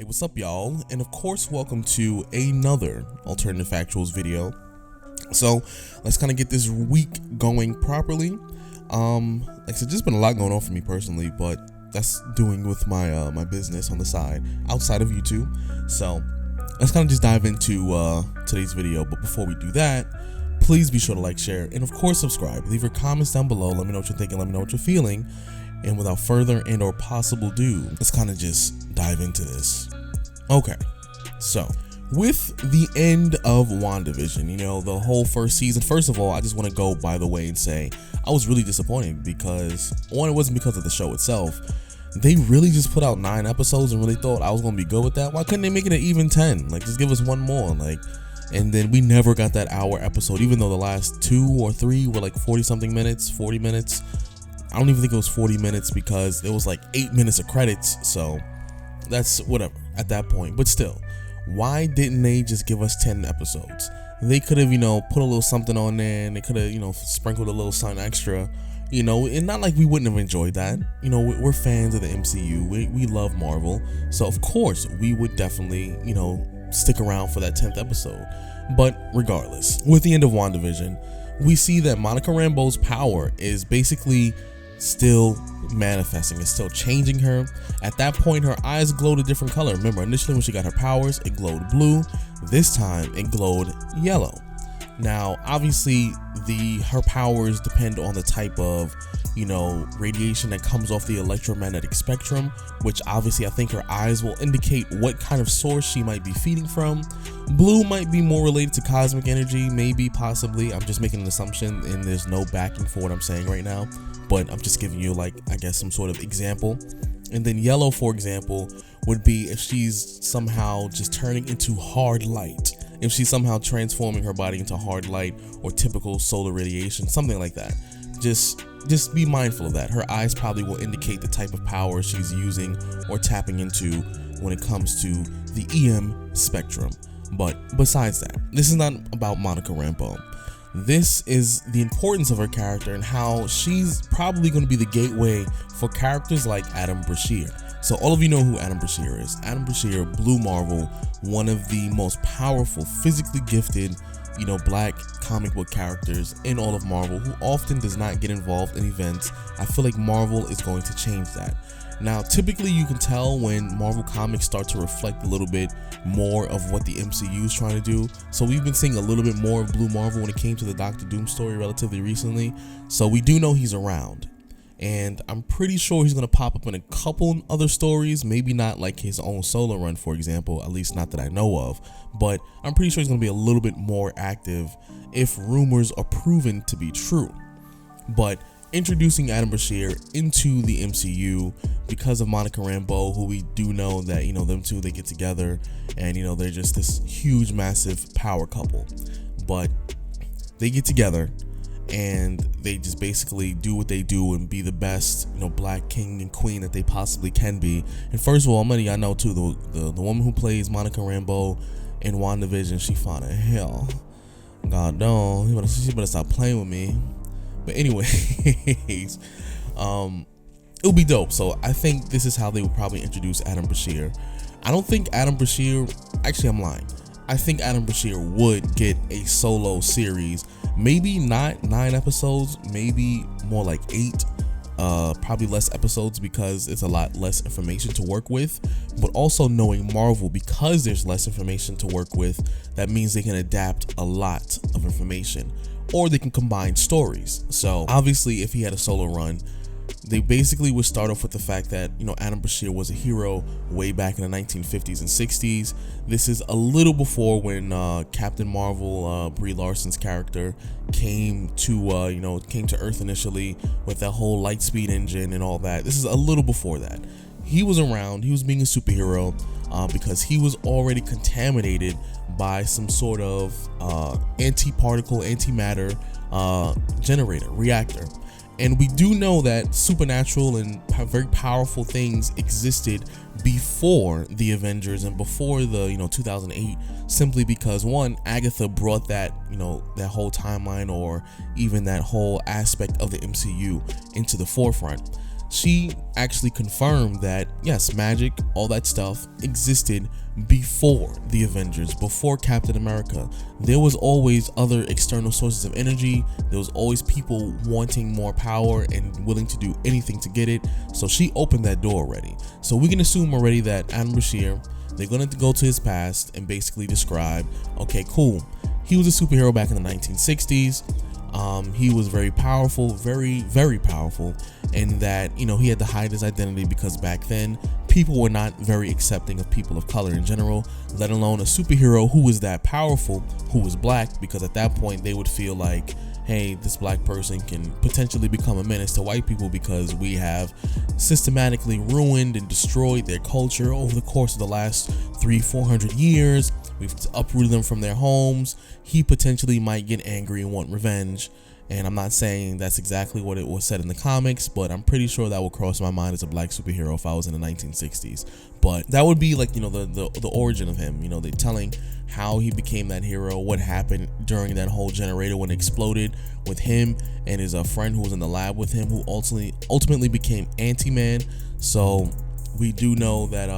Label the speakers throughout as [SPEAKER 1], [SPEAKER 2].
[SPEAKER 1] Hey, what's up, y'all? And of course, welcome to another Alternative Factuals video. So let's kind of get this week going properly. Like I said, just been a lot going on for me personally, but that's doing with my my business on the side outside of YouTube. So let's kind of just dive into today's video. But before we do that, please be sure to like, share, and of course subscribe. Leave your comments down below. Let me know what you're thinking. Let me know what you're feeling. And without further and or possible ado, let's kind of just dive into this. Okay, so with the end of WandaVision, you know, the whole first season, first of all, I just want to go by the way and say I was really disappointed because, one, it wasn't because of the show itself. They really just put out 9 episodes and really thought I was going to be good with that. Why couldn't they make it an even 10? Like, just give us one more, like. And then we never got that hour episode, even though the last 2 or 3 were like 40-something minutes, 40 minutes. I don't even think it was 40 minutes because it was like 8 minutes of credits, so that's whatever at that point. But still, why didn't they just give us 10 episodes? They could have, you know, put a little something on there, and they could have, you know, sprinkled a little something extra, you know, and not like we wouldn't have enjoyed that. You know, we're fans of the MCU, we love Marvel, so of course we would definitely, you know, stick around for that 10th episode. But regardless, with the end of WandaVision, we see that Monica Rambeau's power is basically still manifesting. It's still changing her. At that point, her eyes glowed a different color. Remember, initially when she got her powers, it glowed blue. This time it glowed yellow. Now, obviously, her powers depend on the type of, you know, radiation that comes off the electromagnetic spectrum, which obviously I think her eyes will indicate what kind of source she might be feeding from. Blue might be more related to cosmic energy, maybe, possibly. I'm just making an assumption, and there's no backing for what I'm saying right now, but I'm just giving you, like, I guess some sort of example. And then yellow, for example, would be if she's somehow just turning into hard light, if she's somehow transforming her body into hard light or typical solar radiation, something like that. Just be mindful of that. Her eyes probably will indicate the type of power she's using or tapping into when it comes to the EM spectrum. But besides that, this is not about Monica Rambeau. This is the importance of her character and how she's probably going to be the gateway for characters like Adam Brashear. So all of you know who Adam Brashear is. Adam Brashear, Blue Marvel, one of the most powerful, physically gifted, you know, black comic book characters in all of Marvel, who often does not get involved in events. I feel like Marvel is going to change that. Now, typically you can tell when Marvel comics start to reflect a little bit more of what the MCU is trying to do. So we've been seeing a little bit more of Blue Marvel when it came to the Doctor Doom story relatively recently. So we do know he's around. And I'm pretty sure he's going to pop up in a couple other stories, maybe not like his own solo run, for example, at least not that I know of, but I'm pretty sure he's going to be a little bit more active if rumors are proven to be true. But introducing Adam Brashear into the MCU because of Monica Rambeau, who we do know that, you know, them two, they get together and, you know, they're just this huge, massive power couple. But they get together and they just basically do what they do and be the best, you know, black king and queen that they possibly can be. And first of all, I'm letting y'all know too, the woman who plays Monica Rambeau in WandaVision, she fine as hell. God damn, she better stop playing with me. But anyways, it'll be dope. So I think this is how they would probably introduce Adam Brashear. I don't think Adam Brashear, actually I'm lying. I think Adam Brashear would get a solo series, maybe not 9 episodes, maybe more like 8, probably less episodes because it's a lot less information to work with. But also knowing Marvel, because there's less information to work with, that means they can adapt a lot of information, or they can combine stories. So obviously if he had a solo run, they basically would start off with the fact that, you know, Adam Brashear was a hero way back in the 1950s and 60s. This is a little before when Captain Marvel, Brie Larson's character, came to Earth initially with that whole Lightspeed engine and all that. This is a little before that. He was around, he was being a superhero because he was already contaminated by some sort of anti-particle, antimatter generator, reactor. And we do know that supernatural and very powerful things existed before the Avengers and before the 2008, simply because, one, Agatha brought that that whole timeline or even that whole aspect of the MCU into the forefront. she actually confirmed that yes, magic, all that stuff existed before the Avengers, before Captain America. There was always other external sources of energy. There was always people wanting more power and willing to do anything to get it. So she opened that door already. So we can assume already that Adam Bashir, they're going to go to his past and basically describe, okay, cool, he was a superhero back in the 1960s. He was very powerful, very powerful, and that, you know, he had to hide his identity because back then people were not very accepting of people of color in general, let alone a superhero who was that powerful, who was black, because at that point they would feel like, hey, this black person can potentially become a menace to white people because we have systematically ruined and destroyed their culture over the course of the last 300-400 years. We've uprooted them from their homes. He potentially might get angry and want revenge. And I'm not saying that's exactly what it was said in the comics, but I'm pretty sure that would cross my mind as a black superhero if I was in the 1960s. But that would be like, you know, the origin of him. You know, they're telling how he became that hero, what happened during that whole generator when it exploded with him and his friend who was in the lab with him, who ultimately became Anti-Man. So we do know that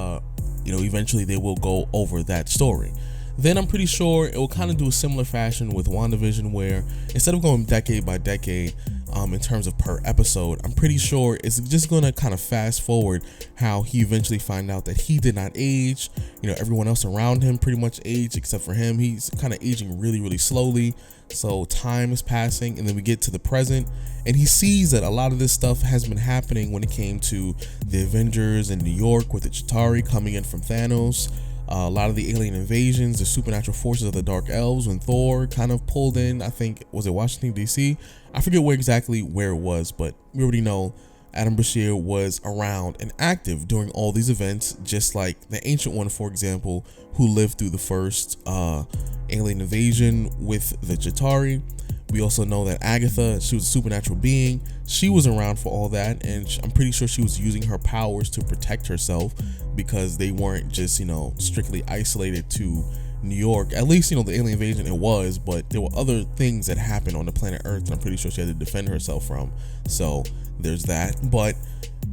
[SPEAKER 1] you know, eventually they will go over that story. Then I'm pretty sure it will kind of do a similar fashion with WandaVision, where instead of going decade by decade in terms of per episode, I'm pretty sure it's just going to kind of fast forward how he eventually find out that he did not age. You know, everyone else around him pretty much aged except for him. He's kind of aging really slowly. So time is passing, and then we get to the present, and he sees that a lot of this stuff has been happening when it came to the Avengers in New York with the Chitauri coming in from Thanos. A lot of the alien invasions, the supernatural forces of the Dark Elves when Thor kind of pulled in, I think, was it Washington, D.C.? I forget where it was, but we already know Adam Bashir was around and active during all these events, just like the Ancient One, for example, who lived through the first alien invasion with the Chitauri. We also know that Agatha, she was a supernatural being. She was around for all that, and I'm pretty sure she was using her powers to protect herself because they weren't just, you know, strictly isolated to New York. At least, you know, the alien invasion, it was, but there were other things that happened on the planet Earth that I'm pretty sure she had to defend herself from. So there's that. But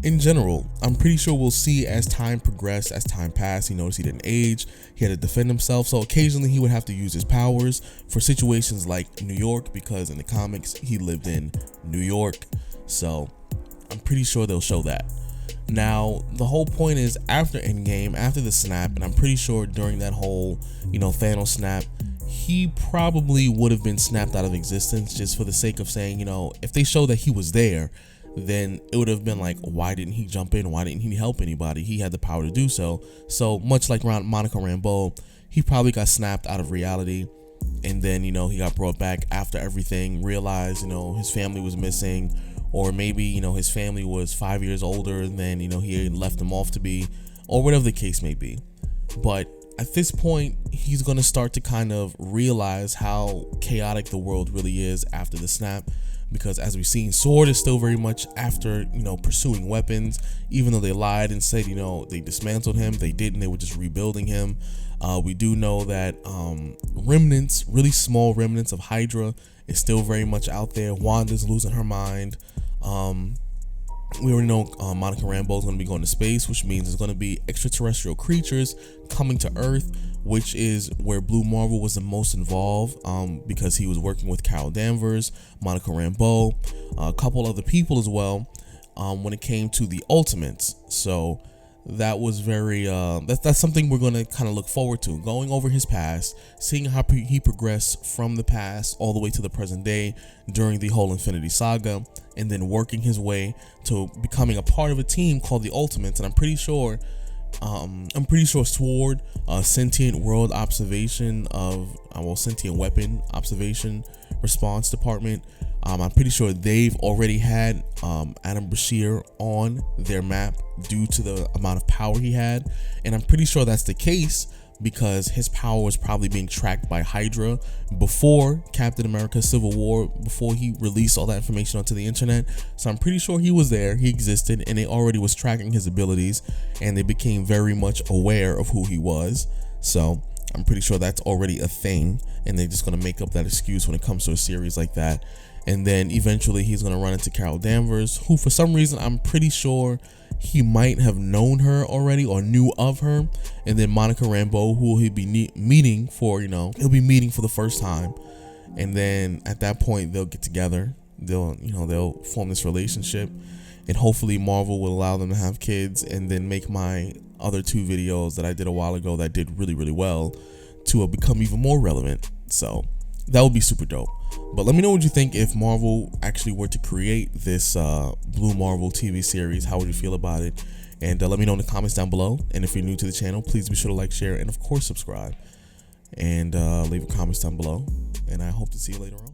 [SPEAKER 1] in general, I'm pretty sure we'll see as time progressed, as time passed, he noticed he didn't age, he had to defend himself, so occasionally he would have to use his powers for situations like New York, because in the comics he lived in New York. So I'm pretty sure they'll show that. Now, the whole point is, after Endgame, after the snap, and I'm pretty sure during that whole, you know, Thanos snap, he probably would have been snapped out of existence, just for the sake of saying, you know, if they show that he was there, then it would have been like, why didn't he jump in? Why didn't he help anybody? He had the power to do so. So much like Monica Rambeau, he probably got snapped out of reality, and then, you know, he got brought back after everything, realized, you know, his family was missing, or maybe, you know, his family was 5 years older than, you know, he had left them off to be, or whatever the case may be. But at this point, he's going to start to kind of realize how chaotic the world really is after the snap, because as we've seen, Sword is still very much after, you know, pursuing weapons, even though they lied and said, you know, they dismantled him. They didn't. They were just rebuilding him. We do know that remnants, really small remnants of Hydra is still very much out there. Wanda's losing her mind. We already know Monica Rambeau is going to be going to space, which means there's going to be extraterrestrial creatures coming to Earth, which is where Blue Marvel was the most involved, because he was working with Carol Danvers, Monica Rambeau, a couple other people as well, when it came to the Ultimates. So that was very that's something we're going to kind of look forward to, going over his past, seeing how he progressed from the past all the way to the present day during the whole Infinity Saga, and then working his way to becoming a part of a team called the Ultimates. And I'm pretty sure Sword, sentient world observation of sentient weapon observation response department, I'm pretty sure they've already had Adam Bashir on their map due to the amount of power he had, and I'm pretty sure that's the case because his power was probably being tracked by Hydra before Captain America Civil War, before he released all that information onto the internet. So I'm pretty sure he was there, he existed, and they already was tracking his abilities, and they became very much aware of who he was. So I'm pretty sure that's already a thing, and they're just going to make up that excuse when it comes to a series like that. And then eventually he's going to run into Carol Danvers, who for some reason I'm pretty sure he might have known her already or knew of her. And then Monica Rambeau, who he'll be meeting for, he'll be meeting for the first time. And then at that point they'll get together. They'll form this relationship, and hopefully Marvel will allow them to have kids, and then make my other 2 videos that I did a while ago that did really, really well to become even more relevant. So that would be super dope. But let me know what you think if Marvel actually were to create this Blue Marvel TV series. How would you feel about it? And let me know in the comments down below. And if you're new to the channel, please be sure to like, share, and of course subscribe. And leave a comments down below. And I hope to see you later on.